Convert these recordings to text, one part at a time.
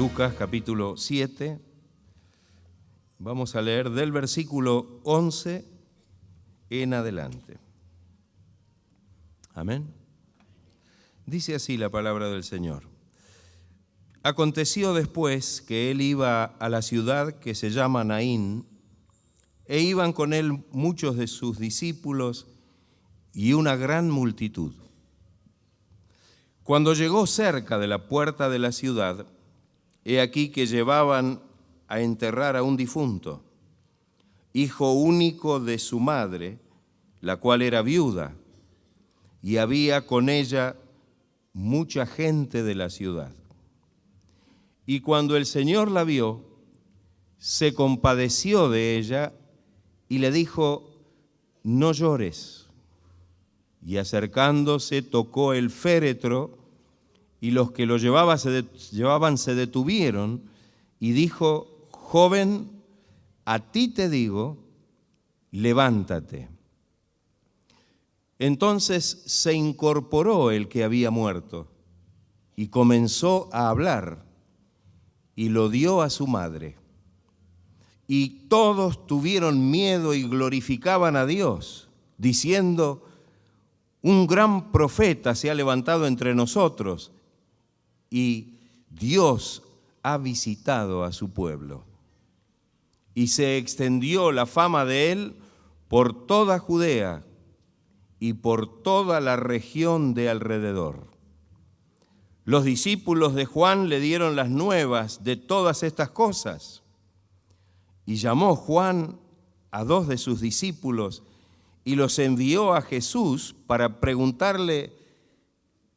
Lucas capítulo 7. Vamos a leer del versículo 11 en adelante. Amén. Dice así la palabra del Señor. Aconteció después que él iba a la ciudad que se llama Naín, e iban con él muchos de sus discípulos y una gran multitud. Cuando llegó cerca de la puerta de la ciudad, he aquí que llevaban a enterrar a un difunto, hijo único de su madre, la cual era viuda, y había con ella mucha gente de la ciudad. Y cuando el Señor la vio, se compadeció de ella y le dijo: no llores. Y acercándose tocó el féretro, y los que lo llevaban se detuvieron, y dijo: joven, a ti te digo, levántate. Entonces se incorporó el que había muerto, y comenzó a hablar, y lo dio a su madre. Y todos tuvieron miedo y glorificaban a Dios, diciendo: un gran profeta se ha levantado entre nosotros, y Dios ha visitado a su pueblo. Y se extendió la fama de él por toda Judea y por toda la región de alrededor. Los discípulos de Juan le dieron las nuevas de todas estas cosas. Y llamó Juan a 2 de sus discípulos y los envió a Jesús para preguntarle: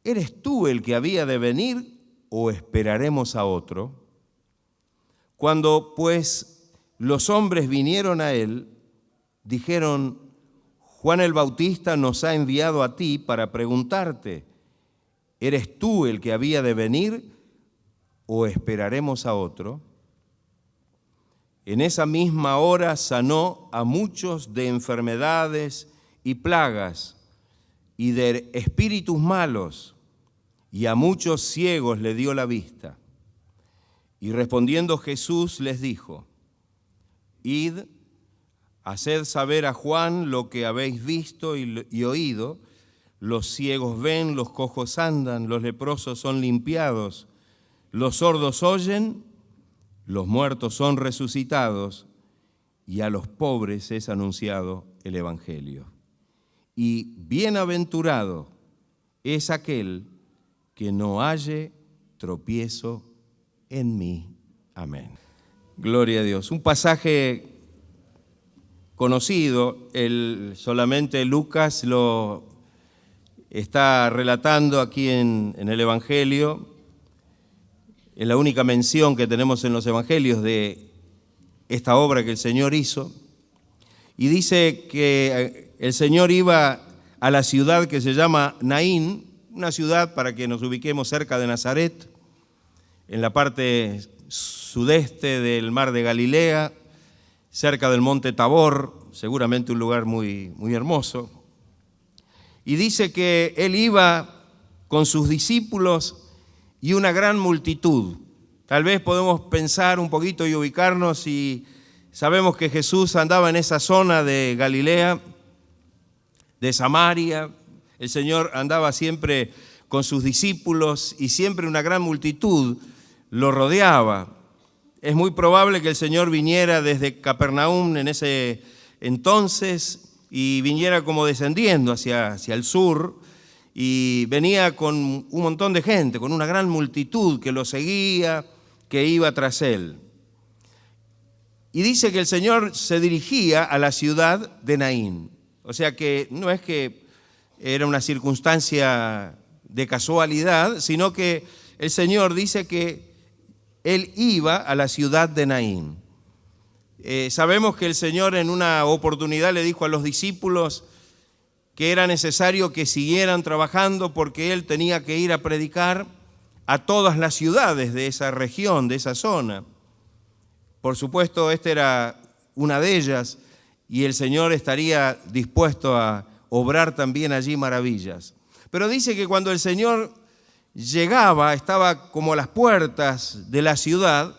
¿eres tú el que había de venir o esperaremos a otro? Cuando pues los hombres vinieron a él, dijeron: Juan el Bautista nos ha enviado a ti para preguntarte: ¿eres tú el que había de venir o esperaremos a otro? En esa misma hora sanó a muchos de enfermedades y plagas y de espíritus malos, y a muchos ciegos le dio la vista. Y respondiendo Jesús les dijo: id, haced saber a Juan lo que habéis visto y oído: los ciegos ven, los cojos andan, los leprosos son limpiados, los sordos oyen, los muertos son resucitados, y a los pobres es anunciado el Evangelio. Y bienaventurado es aquel que no halle tropiezo en mí. Amén. Gloria a Dios. Un pasaje conocido, solamente Lucas lo está relatando aquí en el Evangelio. Es la única mención que tenemos en los Evangelios de esta obra que el Señor hizo. Y dice que el Señor iba a la ciudad que se llama Naín, una ciudad, para que nos ubiquemos, cerca de Nazaret, en la parte sudeste del mar de Galilea, cerca del monte Tabor, seguramente un lugar muy, muy hermoso. Y dice que él iba con sus discípulos y una gran multitud. Tal vez podemos pensar un poquito y ubicarnos, y sabemos que Jesús andaba en esa zona de Galilea, de Samaria. El Señor andaba siempre con sus discípulos y siempre una gran multitud lo rodeaba. Es muy probable que el Señor viniera desde Capernaum en ese entonces y viniera como descendiendo hacia el sur, y venía con un montón de gente, con una gran multitud que lo seguía, que iba tras él. Y dice que el Señor se dirigía a la ciudad de Naín. O sea que no es que era una circunstancia de casualidad, sino que el Señor dice que él iba a la ciudad de Naín. Sabemos que el Señor en una oportunidad le dijo a los discípulos que era necesario que siguieran trabajando porque él tenía que ir a predicar a todas las ciudades de esa región, de esa zona. Por supuesto, esta era una de ellas, y el Señor estaría dispuesto a obrar también allí maravillas. Pero dice que cuando el Señor llegaba, estaba como a las puertas de la ciudad,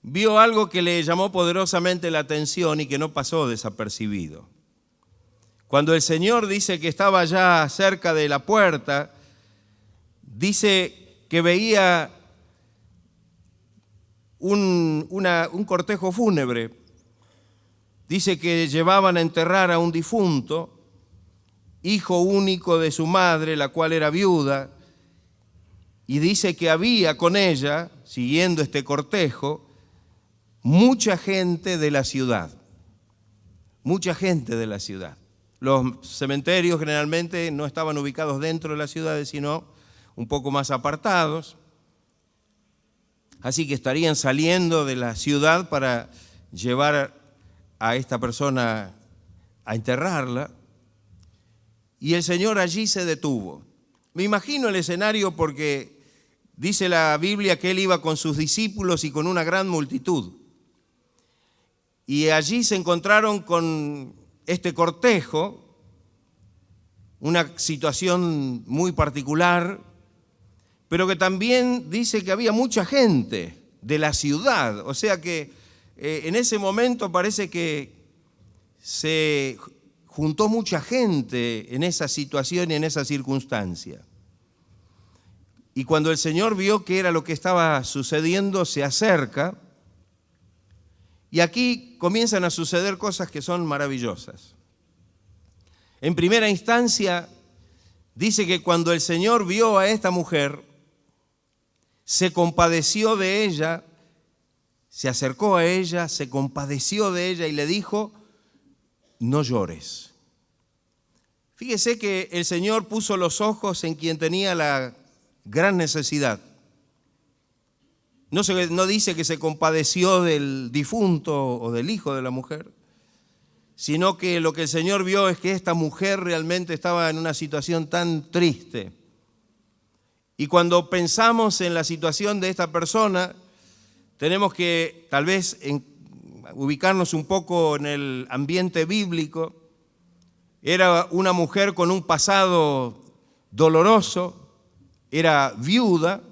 vio algo que le llamó poderosamente la atención y que no pasó desapercibido. Cuando el Señor dice que estaba ya cerca de la puerta, dice que veía un cortejo fúnebre. Dice que llevaban a enterrar a un difunto, hijo único de su madre, la cual era viuda, y dice que había con ella, siguiendo este cortejo, mucha gente de la ciudad. Mucha gente de la ciudad. Los cementerios generalmente no estaban ubicados dentro de las ciudades, sino un poco más apartados. Así que estarían saliendo de la ciudad para llevar a esta persona a enterrarla. Y el Señor allí se detuvo. Me imagino el escenario porque dice la Biblia que Él iba con sus discípulos y con una gran multitud. Y allí se encontraron con este cortejo, una situación muy particular, pero que también dice que había mucha gente de la ciudad. O sea que en ese momento parece que se juntó mucha gente en esa situación y en esa circunstancia. Y cuando el Señor vio que era lo que estaba sucediendo, se acerca. Y aquí comienzan a suceder cosas que son maravillosas. En primera instancia, dice que cuando el Señor vio a esta mujer, se compadeció de ella, se acercó a ella, se compadeció de ella y le dijo: no llores. Fíjese que el Señor puso los ojos en quien tenía la gran necesidad. No dice que se compadeció del difunto o del hijo de la mujer, sino que lo que el Señor vio es que esta mujer realmente estaba en una situación tan triste. Y cuando pensamos en la situación de esta persona, tenemos que tal vez ubicarnos un poco en el ambiente bíblico. Era una mujer con un pasado doloroso, era viuda,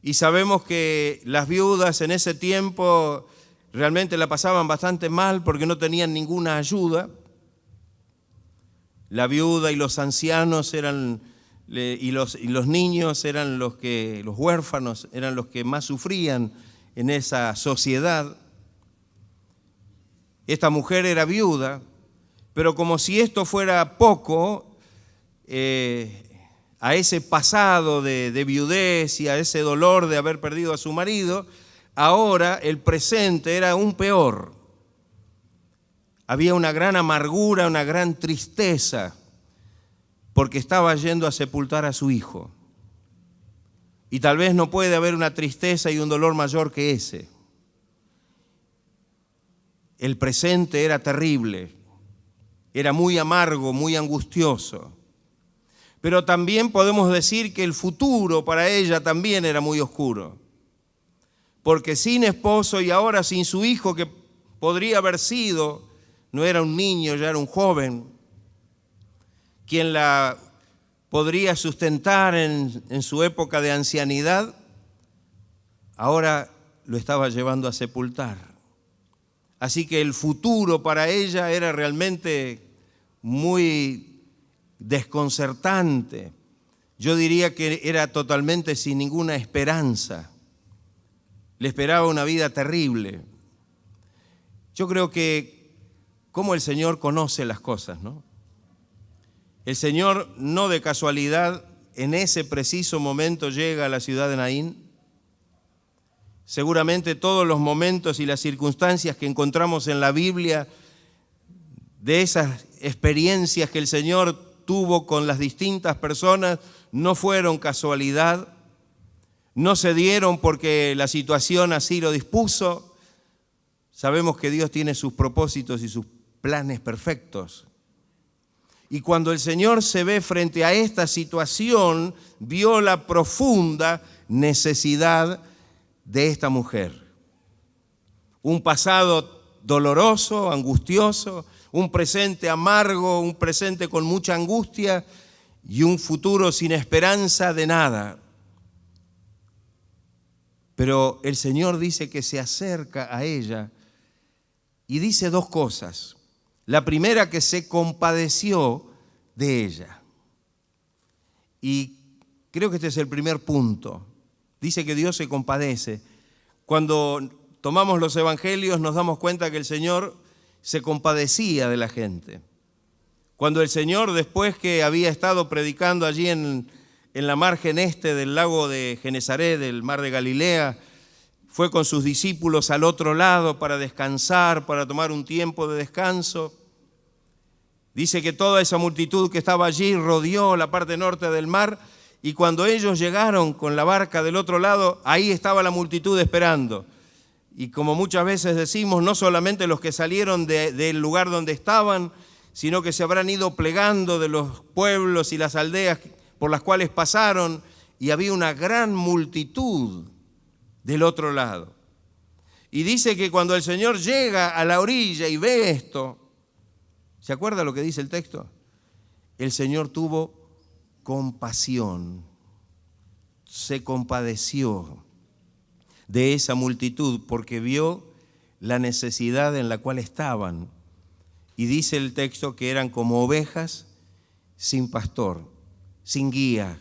y sabemos que las viudas en ese tiempo realmente la pasaban bastante mal porque no tenían ninguna ayuda. La viuda y los ancianos y los niños eran los huérfanos eran los que más sufrían en esa sociedad. Esta mujer era viuda, pero como si esto fuera poco, a ese pasado de viudez y a ese dolor de haber perdido a su marido, ahora el presente era aún peor. Había una gran amargura, una gran tristeza, porque estaba yendo a sepultar a su hijo. Y tal vez no puede haber una tristeza y un dolor mayor que ese. El presente era terrible, era muy amargo, muy angustioso. Pero también podemos decir que el futuro para ella también era muy oscuro. Porque sin esposo y ahora sin su hijo, que podría haber sido, no era un niño, ya era un joven, quien la podría sustentar en su época de ancianidad, ahora lo estaba llevando a sepultar. Así que el futuro para ella era realmente muy desconcertante. Yo diría que era totalmente sin ninguna esperanza. Le esperaba una vida terrible. Yo creo que como el Señor conoce las cosas, ¿no? El Señor no de casualidad en ese preciso momento llega a la ciudad de Naín. Seguramente todos los momentos y las circunstancias que encontramos en la Biblia, de esas experiencias que el Señor tuvo con las distintas personas, no fueron casualidad, no se dieron porque la situación así lo dispuso. Sabemos que Dios tiene sus propósitos y sus planes perfectos. Y cuando el Señor se ve frente a esta situación, vio la profunda necesidad de esta mujer. Un pasado doloroso, angustioso, un presente amargo, un presente con mucha angustia y un futuro sin esperanza de nada. Pero el Señor dice que se acerca a ella y dice dos cosas. La primera, que se compadeció de ella. Y creo que este es el primer punto. Dice que Dios se compadece. Cuando tomamos los evangelios nos damos cuenta que el Señor se compadecía de la gente. Cuando el Señor, después que había estado predicando allí en la margen este del lago de Genesaret, del mar de Galilea, fue con sus discípulos al otro lado para descansar, para tomar un tiempo de descanso. Dice que toda esa multitud que estaba allí rodeó la parte norte del mar, y cuando ellos llegaron con la barca del otro lado, ahí estaba la multitud esperando. Y como muchas veces decimos, no solamente los que salieron del lugar donde estaban, sino que se habrán ido plegando de los pueblos y las aldeas por las cuales pasaron, y había una gran multitud del otro lado. Y dice que cuando el Señor llega a la orilla y ve esto, ¿se acuerda lo que dice el texto? El Señor tuvo compasión, se compadeció de esa multitud porque vio la necesidad en la cual estaban. Y dice el texto que eran como ovejas sin pastor, sin guía,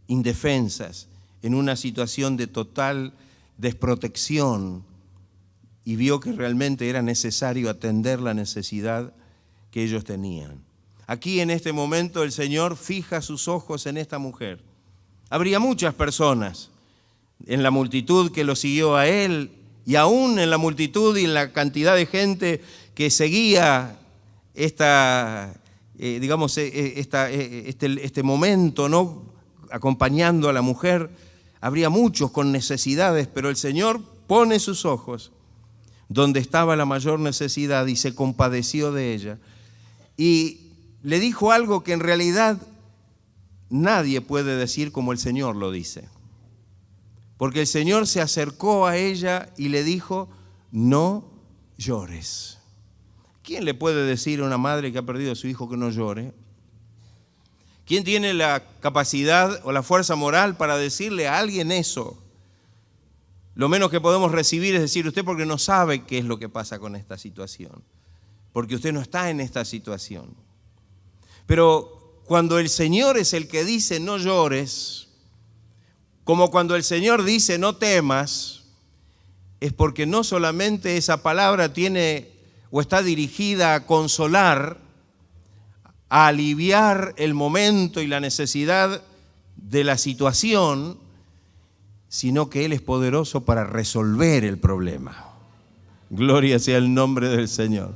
indefensas, en una situación de total desprotección, y vio que realmente era necesario atender la necesidad que ellos tenían. Aquí en este momento el Señor fija sus ojos en esta mujer. Habría muchas personas en la multitud que lo siguió a Él, y aún en la multitud y en la cantidad de gente que seguía este momento, ¿no?, acompañando a la mujer. Habría muchos con necesidades, pero el Señor pone sus ojos donde estaba la mayor necesidad y se compadeció de ella. Y le dijo algo que en realidad nadie puede decir como el Señor lo dice. Porque el Señor se acercó a ella y le dijo: no llores. ¿Quién le puede decir a una madre que ha perdido a su hijo que no llore? ¿Quién tiene la capacidad o la fuerza moral para decirle a alguien eso? Lo menos que podemos recibir es decir: usted porque no sabe qué es lo que pasa con esta situación, porque usted no está en esta situación. Pero cuando el Señor es el que dice no llores, como cuando el Señor dice no temas, es porque no solamente esa palabra tiene o está dirigida a consolar, a aliviar el momento y la necesidad de la situación, sino que Él es poderoso para resolver el problema. Gloria sea el nombre del Señor.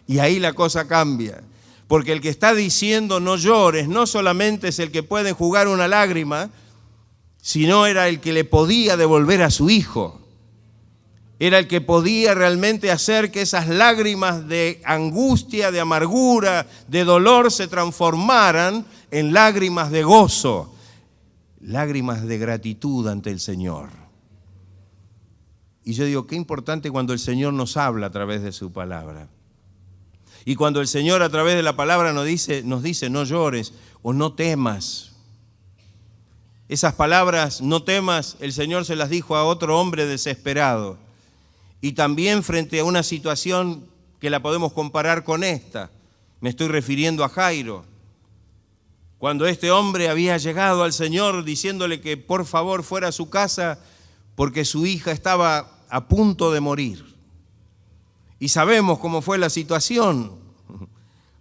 Y ahí la cosa cambia, porque el que está diciendo no llores no solamente es el que puede enjugar una lágrima, sino era el que le podía devolver a su hijo. Era el que podía realmente hacer que esas lágrimas de angustia, de amargura, de dolor se transformaran en lágrimas de gozo, lágrimas de gratitud ante el Señor. Y yo digo, qué importante cuando el Señor nos habla a través de su palabra. Y cuando el Señor a través de la palabra nos dice no llores o no temas. Esas palabras, no temas, el Señor se las dijo a otro hombre desesperado. Y también frente a una situación que la podemos comparar con esta. Me estoy refiriendo a Jairo. Cuando este hombre había llegado al Señor diciéndole que por favor fuera a su casa porque su hija estaba a punto de morir. Y sabemos cómo fue la situación,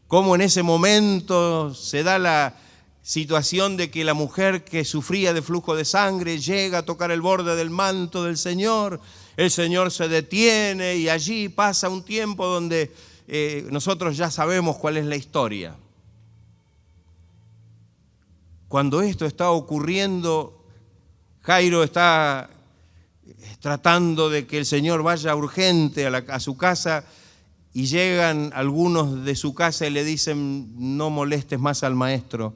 cómo en ese momento se da la situación de que la mujer que sufría de flujo de sangre llega a tocar el borde del manto del Señor. El Señor se detiene y allí pasa un tiempo donde nosotros ya sabemos cuál es la historia. Cuando esto está ocurriendo, Jairo está tratando de que el Señor vaya urgente a su casa, y llegan algunos de su casa y le dicen: no molestes más al maestro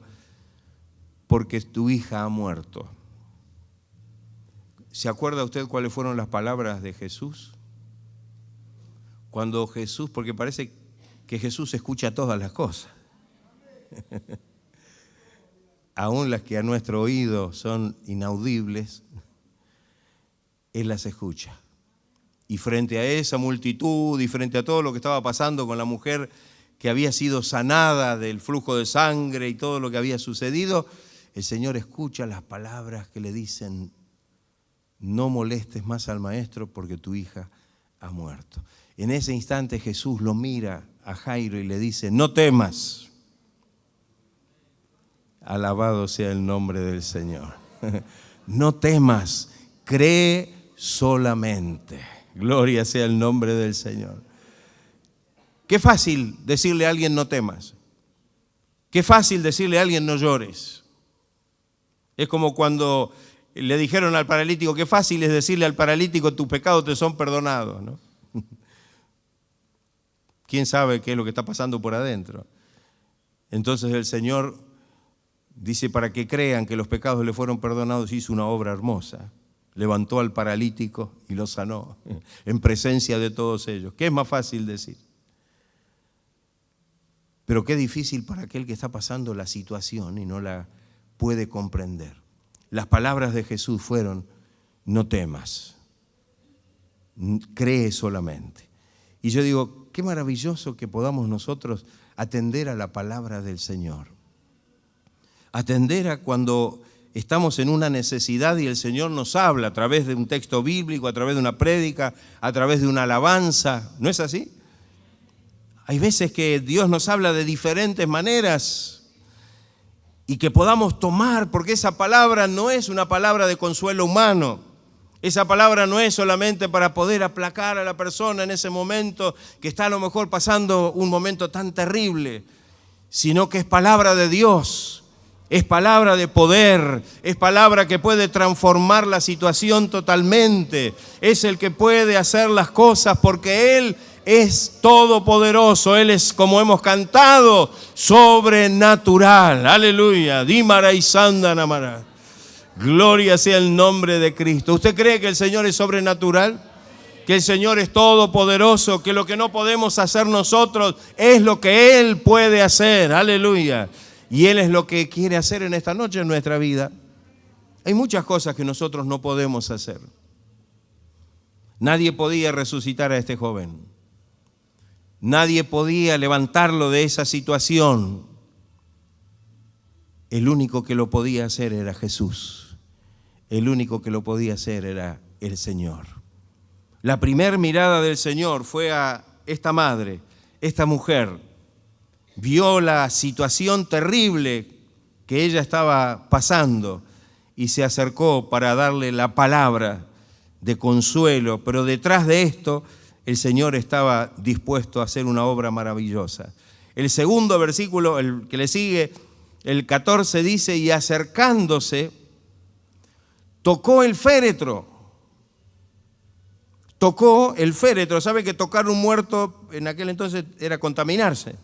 porque tu hija ha muerto. ¿Se acuerda usted cuáles fueron las palabras de Jesús? Cuando Jesús, porque parece que Jesús escucha todas las cosas. aún las que a nuestro oído son inaudibles, Él las escucha. Y frente a esa multitud y frente a todo lo que estaba pasando con la mujer que había sido sanada del flujo de sangre y todo lo que había sucedido, el Señor escucha las palabras que le dicen: no molestes más al maestro porque tu hija ha muerto. En ese instante Jesús lo mira a Jairo y le dice: no temas. Alabado sea el nombre del Señor. No temas, cree solamente. Gloria sea el nombre del Señor. Qué fácil decirle a alguien no temas. Qué fácil decirle a alguien no llores. Es como cuando le dijeron al paralítico, qué fácil es decirle al paralítico: tus pecados te son perdonados, ¿no? ¿Quién sabe qué es lo que está pasando por adentro? Entonces el Señor dice, para que crean que los pecados le fueron perdonados, hizo una obra hermosa. Levantó al paralítico y lo sanó en presencia de todos ellos. ¿Qué es más fácil decir? Pero qué difícil para aquel que está pasando la situación y no la puede comprender. Las palabras de Jesús fueron: no temas, cree solamente. Y yo digo, qué maravilloso que podamos nosotros atender a la palabra del Señor. Atender a cuando estamos en una necesidad y el Señor nos habla a través de un texto bíblico, a través de una prédica, a través de una alabanza. ¿No es así? Hay veces que Dios nos habla de diferentes maneras y que podamos tomar, porque esa palabra no es una palabra de consuelo humano. Esa palabra no es solamente para poder aplacar a la persona en ese momento que está a lo mejor pasando un momento tan terrible, sino que es palabra de Dios. Es palabra de poder, es palabra que puede transformar la situación totalmente. Es el que puede hacer las cosas porque Él es todopoderoso. Él es, como hemos cantado, sobrenatural. Aleluya. Dímara y Sandanamara. Gloria sea el nombre de Cristo. ¿Usted cree que el Señor es sobrenatural? Que el Señor es todopoderoso, que lo que no podemos hacer nosotros es lo que Él puede hacer. Aleluya. Y Él es lo que quiere hacer en esta noche en nuestra vida. Hay muchas cosas que nosotros no podemos hacer. Nadie podía resucitar a este joven. Nadie podía levantarlo de esa situación. El único que lo podía hacer era Jesús. El único que lo podía hacer era el Señor. La primera mirada del Señor fue a esta madre, esta mujer. Vio la situación terrible que ella estaba pasando y se acercó para darle la palabra de consuelo. Pero detrás de esto, el Señor estaba dispuesto a hacer una obra maravillosa. El segundo versículo, el que le sigue, el 14, dice: y acercándose, tocó el féretro. Tocó el féretro. ¿Sabe que tocar un muerto en aquel entonces era contaminarse?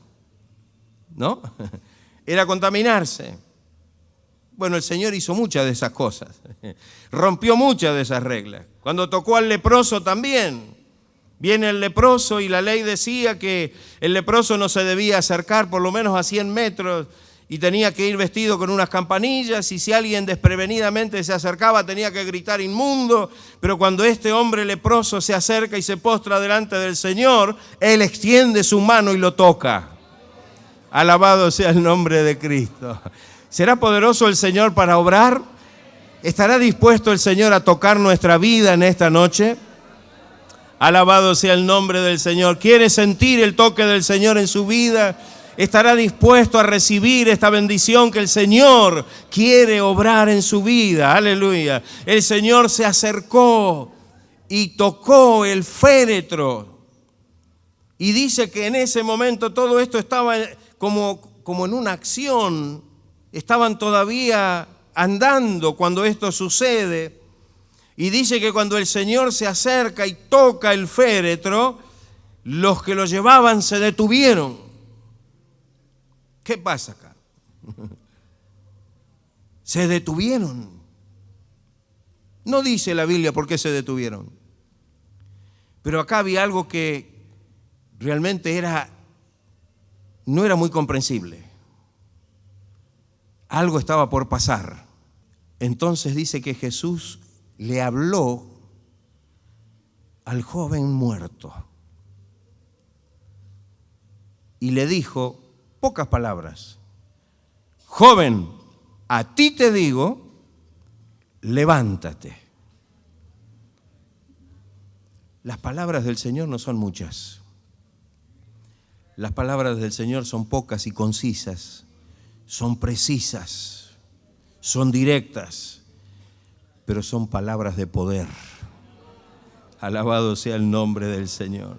¿No? Era contaminarse. Bueno, el Señor hizo muchas de esas cosas. Rompió muchas de esas reglas. Cuando tocó al leproso también. Viene el leproso y la ley decía que el leproso no se debía acercar por lo menos a 100 metros y tenía que ir vestido con unas campanillas, y si alguien desprevenidamente se acercaba tenía que gritar inmundo. Pero cuando este hombre leproso se acerca y se postra delante del Señor, Él extiende su mano y lo toca. Alabado sea el nombre de Cristo. ¿Será poderoso el Señor para obrar? ¿Estará dispuesto el Señor a tocar nuestra vida en esta noche? Alabado sea el nombre del Señor. ¿Quiere sentir el toque del Señor en su vida? ¿Estará dispuesto a recibir esta bendición que el Señor quiere obrar en su vida? Aleluya. El Señor se acercó y tocó el féretro. Y dice que en ese momento todo esto estaba como en una acción. Estaban todavía andando cuando esto sucede. Y dice que cuando el Señor se acerca y toca el féretro, los que lo llevaban se detuvieron. ¿Qué pasa acá? Se detuvieron. No dice la Biblia por qué se detuvieron. Pero acá había algo que realmente no era muy comprensible. algo estaba por pasar. Entonces dice que Jesús le habló al joven muerto y le dijo pocas palabras: joven, a ti te digo, levántate. Las palabras del Señor no son muchas. Las palabras del Señor son pocas y concisas, son precisas, son directas, pero son palabras de poder. Alabado sea el nombre del Señor.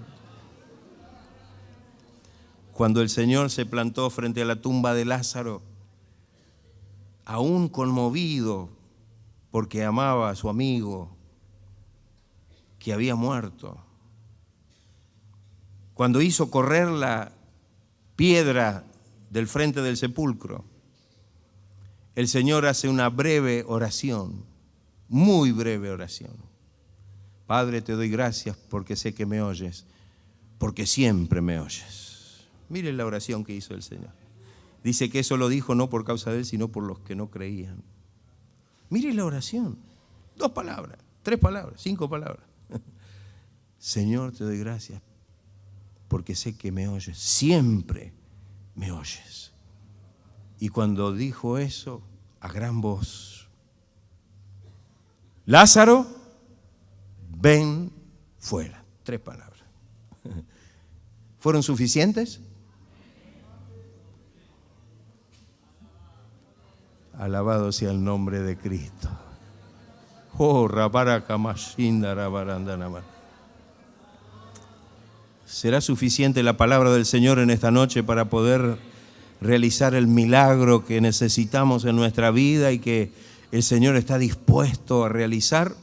Cuando el Señor se plantó frente a la tumba de Lázaro, aún conmovido porque amaba a su amigo que había muerto, cuando hizo correr la piedra del frente del sepulcro, el Señor hace una breve oración, muy breve oración. Padre, te doy gracias porque sé que me oyes, porque siempre me oyes. Miren la oración que hizo el Señor. Dice que eso lo dijo no por causa de él, sino por los que no creían. Miren la oración. 2 palabras, 3 palabras, 5 palabras. Señor, te doy gracias porque sé que me oyes, siempre me oyes. Y cuando dijo eso, a gran voz: Lázaro, ven fuera. 3 palabras. ¿Fueron suficientes? Alabado sea el nombre de Cristo. Oh, rabaracamashinda, rabarandanamar. ¿Será suficiente la palabra del Señor en esta noche para poder realizar el milagro que necesitamos en nuestra vida y que el Señor está dispuesto a realizar?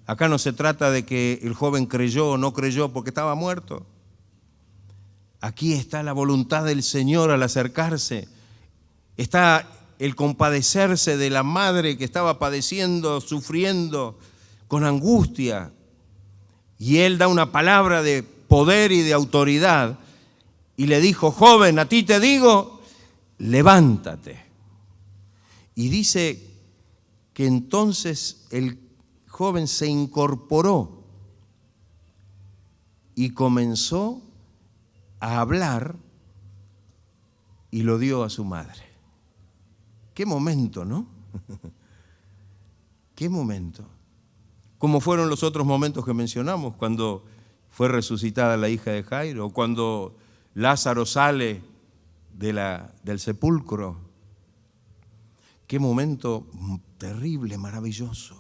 Acá no se trata de que el joven creyó o no creyó porque estaba muerto. Aquí está la voluntad del Señor al acercarse. Está el compadecerse de la madre que estaba padeciendo, sufriendo con angustia. Y Él da una palabra de poder y de autoridad y le dijo: joven, a ti te digo, levántate. Y dice que entonces el joven se incorporó y comenzó a hablar y lo dio a su madre. Qué momento, ¿no? Qué momento. Como fueron los otros momentos que mencionamos, cuando fue resucitada la hija de Jairo, o cuando Lázaro sale del sepulcro. Qué momento terrible, maravilloso.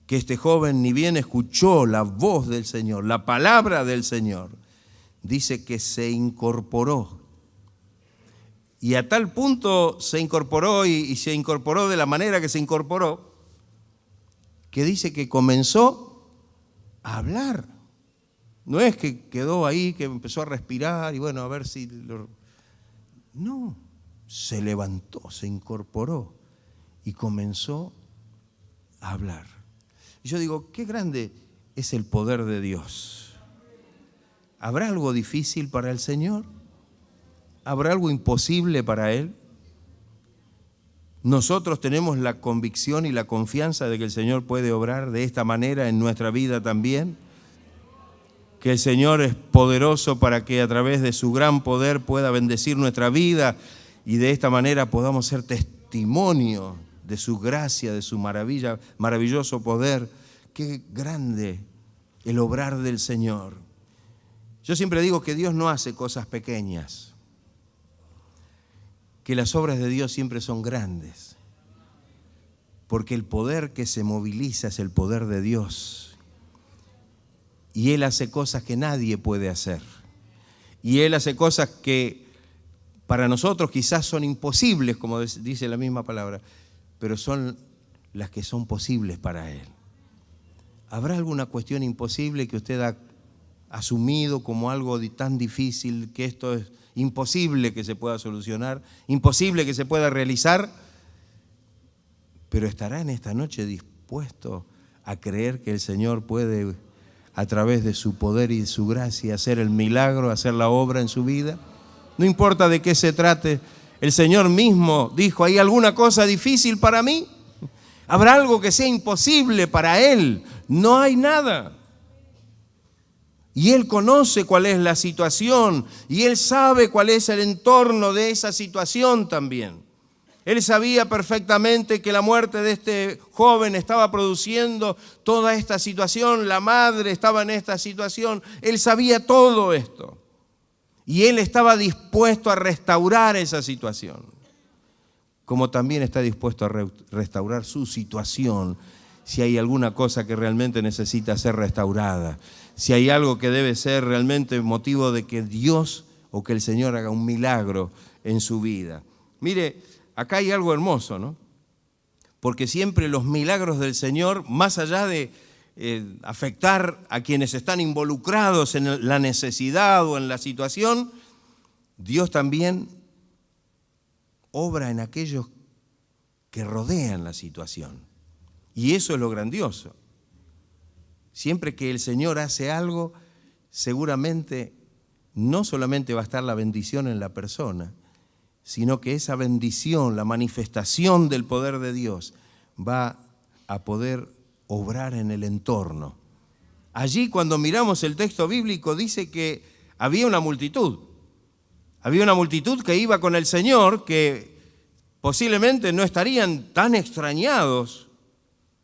Que este joven ni bien escuchó la voz del Señor, la palabra del Señor, dice que se incorporó. Y a tal punto se incorporó y se incorporó de la manera que se incorporó, que dice que comenzó a hablar. No es que quedó ahí, que empezó a respirar y bueno, a ver si... No, se levantó, se incorporó y comenzó a hablar. Y yo digo, qué grande es el poder de Dios. ¿Habrá algo difícil para el Señor? ¿Habrá algo imposible para Él? Nosotros tenemos la convicción y la confianza de que el Señor puede obrar de esta manera en nuestra vida también. Que el Señor es poderoso para que a través de su gran poder pueda bendecir nuestra vida y de esta manera podamos ser testimonio de su gracia, de su maravilloso poder. Qué grande el obrar del Señor. Yo siempre digo que Dios no hace cosas pequeñas, que las obras de Dios siempre son grandes, porque el poder que se moviliza es el poder de Dios. Y Él hace cosas que nadie puede hacer. Y Él hace cosas que para nosotros quizás son imposibles, como dice la misma palabra, pero son las que son posibles para Él. ¿Habrá alguna cuestión imposible que usted ha asumido como algo tan difícil, que esto es imposible que se pueda solucionar, imposible que se pueda realizar? Pero estará en esta noche dispuesto a creer que el Señor puede, a través de su poder y su gracia, hacer el milagro, hacer la obra en su vida. No importa de qué se trate, El Señor mismo dijo, ¿hay alguna cosa difícil para mí? ¿Habrá algo que sea imposible para Él? No hay nada. Y Él conoce cuál es la situación y Él sabe cuál es el entorno de esa situación también. Él sabía perfectamente que la muerte de este joven estaba produciendo toda esta situación, la madre estaba en esta situación, Él sabía todo esto. Y Él estaba dispuesto a restaurar esa situación, como también está dispuesto a restaurar su situación si hay alguna cosa que realmente necesita ser restaurada, si hay algo que debe ser realmente motivo de que Dios o que el Señor haga un milagro en su vida. Mire, acá hay algo hermoso, ¿no? Porque siempre los milagros del Señor, más allá de afectar a quienes están involucrados en la necesidad o en la situación, Dios también obra en aquellos que rodean la situación. Y eso es lo grandioso. Siempre que el Señor hace algo, seguramente no solamente va a estar la bendición en la persona, sino que esa bendición, la manifestación del poder de Dios, va a poder obrar en el entorno. Allí, cuando miramos el texto bíblico, dice que había una multitud. Había una multitud que iba con el Señor, que posiblemente no estarían tan extrañados,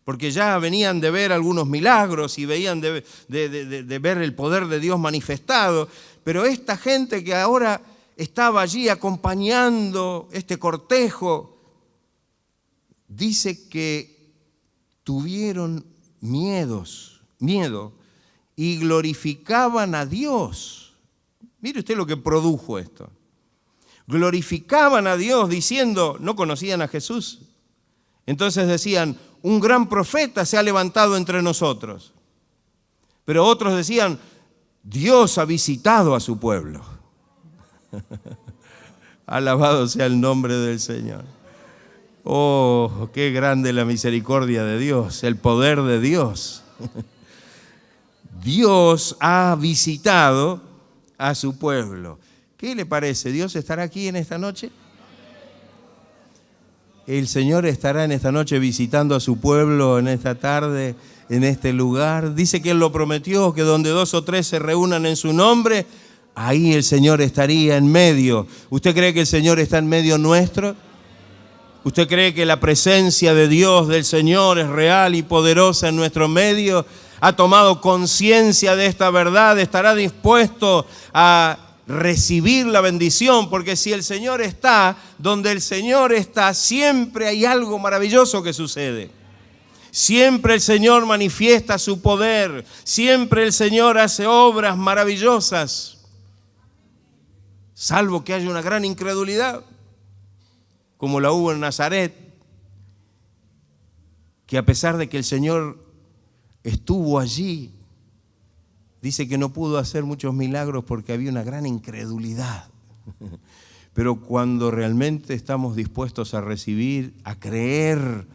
porque ya venían de ver algunos milagros y veían de ver el poder de Dios manifestado. Pero esta gente que ahora estaba allí acompañando este cortejo, dice que tuvieron miedo y glorificaban a Dios. Mire usted lo que produjo esto. Glorificaban a Dios diciendo, no conocían a Jesús. Entonces decían, un gran profeta se ha levantado entre nosotros. Pero otros decían, Dios ha visitado a su pueblo. Alabado sea el nombre del Señor. Oh, qué grande la misericordia de Dios, el poder de Dios. Dios ha visitado a su pueblo. ¿Qué le parece? ¿Dios estará aquí en esta noche? El Señor estará en esta noche visitando a su pueblo en esta tarde, en este lugar. Dice que Él lo prometió, que donde 2 o 3 se reúnan en su nombre, ahí el Señor estaría en medio. ¿Usted cree que el Señor está en medio nuestro? ¿Usted cree que la presencia de Dios, del Señor, es real y poderosa en nuestro medio? ¿Ha tomado conciencia de esta verdad? ¿Estará dispuesto a recibir la bendición? Porque si el Señor está, donde el Señor está, siempre hay algo maravilloso que sucede. Siempre el Señor manifiesta su poder. Siempre el Señor hace obras maravillosas. Salvo que haya una gran incredulidad, como la hubo en Nazaret, que a pesar de que el Señor estuvo allí, dice que no pudo hacer muchos milagros porque había una gran incredulidad. Pero cuando realmente estamos dispuestos a recibir, a creer,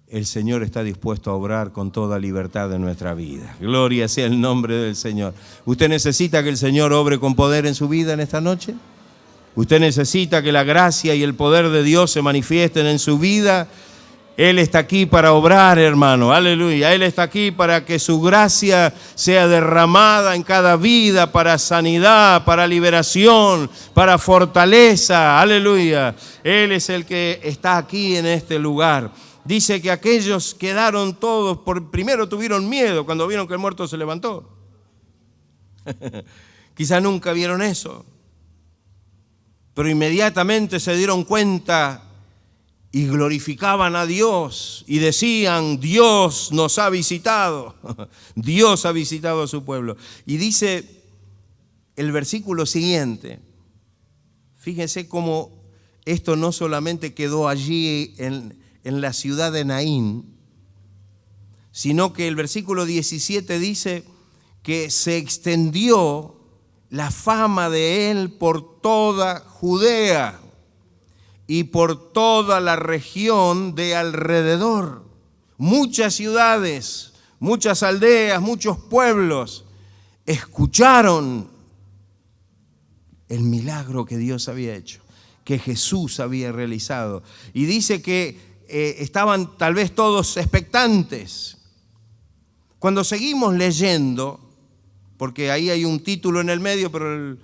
el Señor está dispuesto a obrar con toda libertad en nuestra vida. Gloria sea el nombre del Señor. ¿Usted necesita que el Señor obre con poder en su vida en esta noche? ¿Usted necesita que la gracia y el poder de Dios se manifiesten en su vida? Él está aquí para obrar, hermano, aleluya. Él está aquí para que su gracia sea derramada en cada vida, para sanidad, para liberación, para fortaleza, aleluya. Él es el que está aquí en este lugar. Dice que aquellos quedaron todos, primero tuvieron miedo cuando vieron que el muerto se levantó. Quizá nunca vieron eso, pero inmediatamente se dieron cuenta y glorificaban a Dios y decían, Dios nos ha visitado, Dios ha visitado a su pueblo. Y dice el versículo siguiente, fíjense cómo esto no solamente quedó allí en la ciudad de Naín, sino que el versículo 17 dice que se extendió la fama de él por toda Judea y por toda la región de alrededor. Muchas ciudades, muchas aldeas, muchos pueblos escucharon el milagro que Dios había hecho. que Jesús había realizado. Y dice que estaban tal vez todos expectantes. Cuando seguimos leyendo, porque ahí hay un título en el medio, pero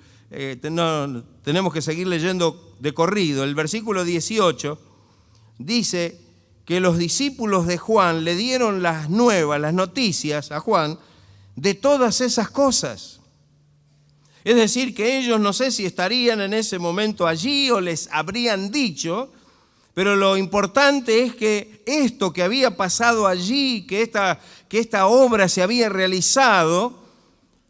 no, tenemos que seguir leyendo de corrido. El versículo 18 dice que los discípulos de Juan le dieron las nuevas, las noticias a Juan de todas esas cosas. Es decir, que ellos no sé si estarían en ese momento allí o les habrían dicho, pero lo importante es que esto que había pasado allí, que esta obra se había realizado,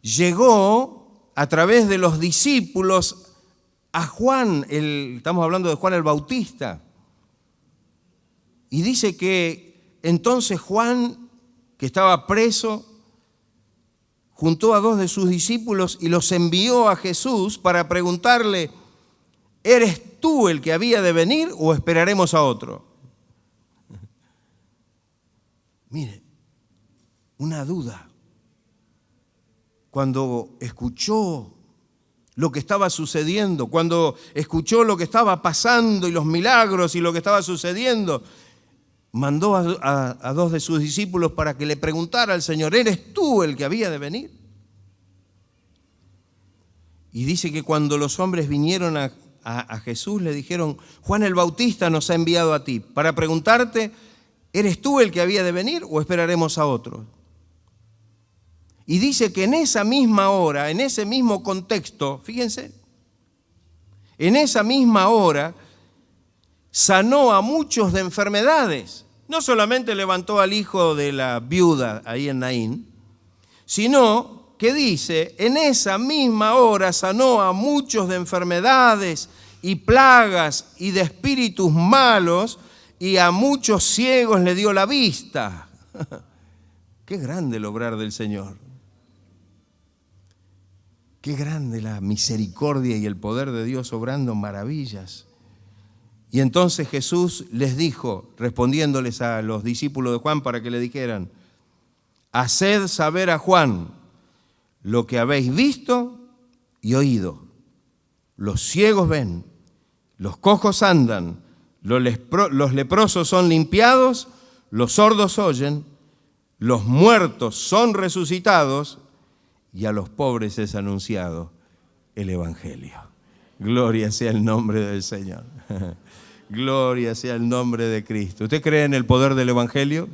llegó a través de los discípulos a Juan, estamos hablando de Juan el Bautista. Y dice que entonces Juan, que estaba preso, juntó a 2 de sus discípulos y los envió a Jesús para preguntarle, ¿eres tú el que había de venir o esperaremos a otro? Mire, una duda. Cuando escuchó lo que estaba sucediendo, cuando escuchó lo que estaba pasando y los milagros y lo que estaba sucediendo, mandó a 2 de sus discípulos para que le preguntara al Señor, ¿eres tú el que había de venir? Y dice que cuando los hombres vinieron a Jesús le dijeron, Juan el Bautista nos ha enviado a ti para preguntarte, ¿eres tú el que había de venir o esperaremos a otro? Y dice que en esa misma hora, en ese mismo contexto, fíjense, en esa misma hora sanó a muchos de enfermedades. No solamente levantó al hijo de la viuda ahí en Naín, sino que dice, en esa misma hora sanó a muchos de enfermedades y plagas y de espíritus malos, y a muchos ciegos le dio la vista. Qué grande el obrar del Señor. Qué grande la misericordia y el poder de Dios obrando maravillas. Y entonces Jesús les dijo, respondiéndoles a los discípulos de Juan para que le dijeran, haced saber a Juan lo que habéis visto y oído. Los ciegos ven, los cojos andan, los leprosos son limpiados, los sordos oyen, los muertos son resucitados y a los pobres es anunciado el Evangelio. Gloria sea el nombre del Señor. Gloria sea el nombre de Cristo. ¿Usted cree en el poder del Evangelio?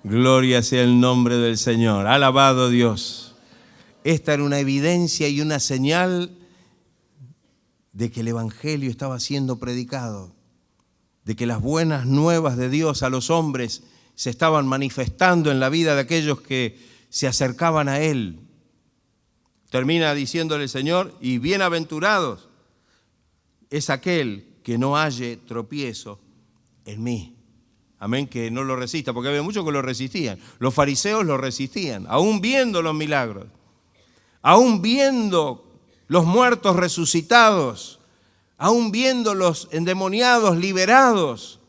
Gloria sea el nombre del Señor. Alabado Dios. Esta era una evidencia y una señal de que el Evangelio estaba siendo predicado, de que las buenas nuevas de Dios a los hombres se estaban manifestando en la vida de aquellos que se acercaban a Él. Termina diciéndole el Señor, y bienaventurados es aquel que no halle tropiezo en mí. Amén, que no lo resista, porque había muchos que lo resistían. Los fariseos lo resistían, aún viendo los milagros, aún viendo los muertos resucitados, aún viendo los endemoniados liberados,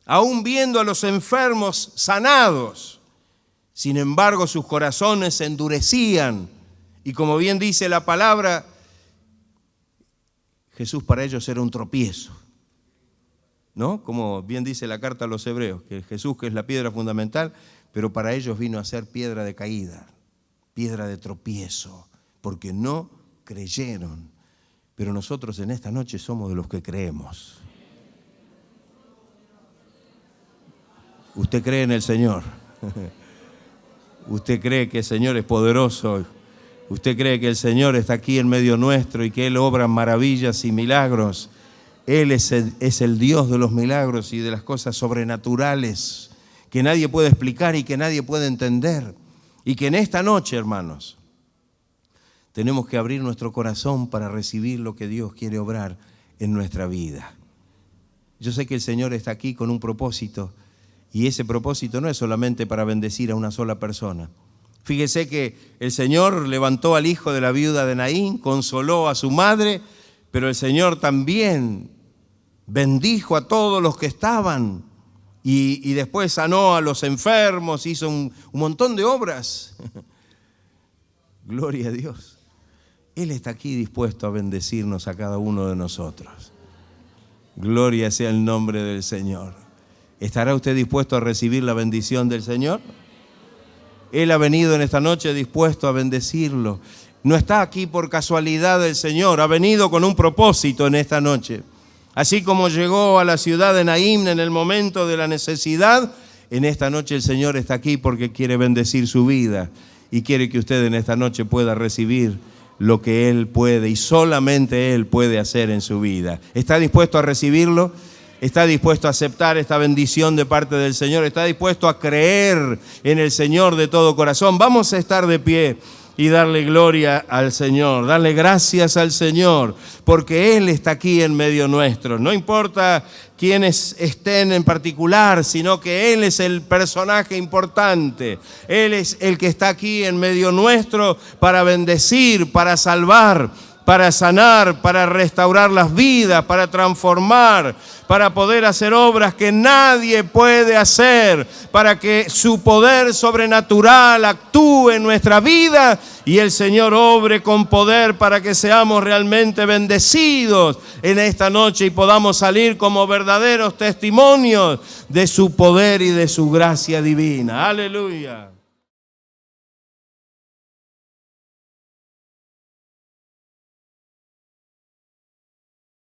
aún viendo a los enfermos sanados. Sin embargo, sus corazones se endurecían y, como bien dice la palabra, Jesús para ellos era un tropiezo, ¿no? Como bien dice la carta a los hebreos, que Jesús, que es la piedra fundamental, pero para ellos vino a ser piedra de caída, piedra de tropiezo, porque no creyeron. Pero nosotros en esta noche somos de los que creemos. ¿Usted cree en el Señor? ¿Usted cree que el Señor es poderoso? ¿Usted cree que el Señor está aquí en medio nuestro y que Él obra maravillas y milagros? Él es el Dios de los milagros y de las cosas sobrenaturales que nadie puede explicar y que nadie puede entender. Y que en esta noche, hermanos, tenemos que abrir nuestro corazón para recibir lo que Dios quiere obrar en nuestra vida. Yo sé que el Señor está aquí con un propósito, y ese propósito no es solamente para bendecir a una sola persona. Fíjese que el Señor levantó al hijo de la viuda de Naín, consoló a su madre, pero el Señor también bendijo a todos los que estaban y después sanó a los enfermos, hizo un montón de obras. Gloria a Dios. Él está aquí dispuesto a bendecirnos a cada uno de nosotros. Gloria sea el nombre del Señor. ¿Estará usted dispuesto a recibir la bendición del Señor? Él ha venido en esta noche dispuesto a bendecirlo. No está aquí por casualidad el Señor, ha venido con un propósito en esta noche. Así como llegó a la ciudad de Naín en el momento de la necesidad, en esta noche el Señor está aquí porque quiere bendecir su vida y quiere que usted en esta noche pueda recibir lo que Él puede y solamente Él puede hacer en su vida. ¿Está dispuesto a recibirlo? ¿Está dispuesto a aceptar esta bendición de parte del Señor? ¿Está dispuesto a creer en el Señor de todo corazón? Vamos a estar de pie y darle gloria al Señor, darle gracias al Señor, porque Él está aquí en medio nuestro. No importa quiénes estén en particular, sino que Él es el personaje importante. Él es el que está aquí en medio nuestro para bendecir, para salvar, para sanar, para restaurar las vidas, para transformar, para poder hacer obras que nadie puede hacer, para que su poder sobrenatural actúe en nuestra vida y el Señor obre con poder para que seamos realmente bendecidos en esta noche y podamos salir como verdaderos testimonios de su poder y de su gracia divina. Aleluya.